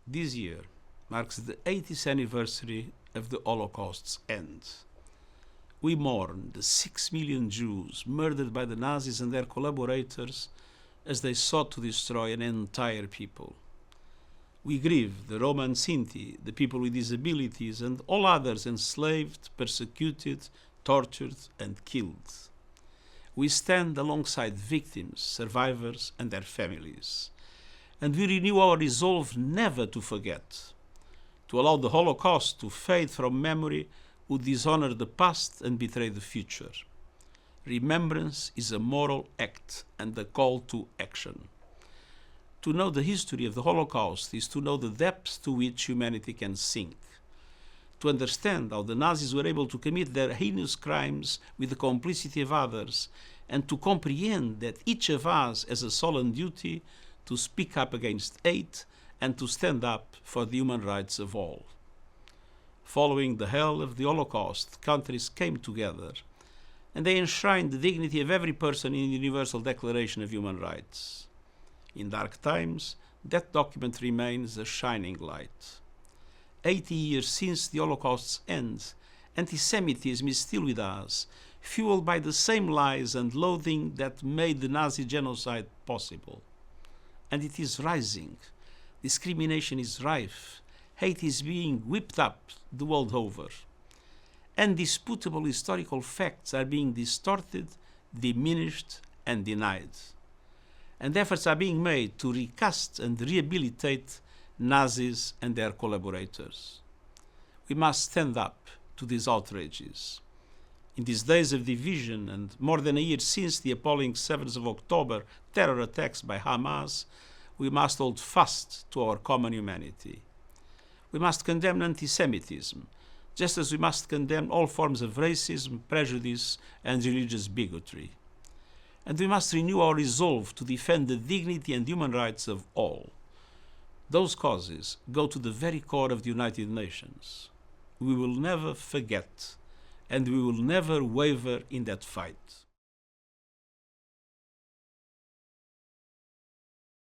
This year marks the 80th anniversary of the Holocaust's end. We mourn the 6 million Jews murdered by the Nazis and their collaborators as they sought to destroy an entire people. We grieve the Roma and Sinti, the people with disabilities, and all others enslaved, persecuted, tortured, and killed. We stand alongside victims, survivors, and their families. And we renew our resolve never to forget. To allow the Holocaust to fade from memory would dishonor the past and betray the future. Remembrance is a moral act and a call to action. To know the history of the Holocaust is to know the depths to which humanity can sink. To understand how the Nazis were able to commit their heinous crimes with the complicity of others, and to comprehend that each of us has a solemn duty to speak up against hate and to stand up for the human rights of all. Following the hell of the Holocaust, countries came together, and they enshrined the dignity of every person in the Universal Declaration of Human Rights. In dark times, that document remains a shining light. 80 years since the Holocaust's end, antisemitism is still with us, fueled by the same lies and loathing that made the Nazi genocide possible. And it is rising. Discrimination is rife. Hate is being whipped up the world over. Undisputable historical facts are being distorted, diminished, and denied. And efforts are being made to recast and rehabilitate Nazis and their collaborators. We must stand up to these outrages. In these days of division, and more than a year since the appalling 7th of October terror attacks by Hamas, we must hold fast to our common humanity. We must condemn antisemitism, just as we must condemn all forms of racism, prejudice, and religious bigotry. And we must renew our resolve to defend the dignity and human rights of all. Those causes go to the very core of the United Nations. We will never forget, and we will never waver in that fight.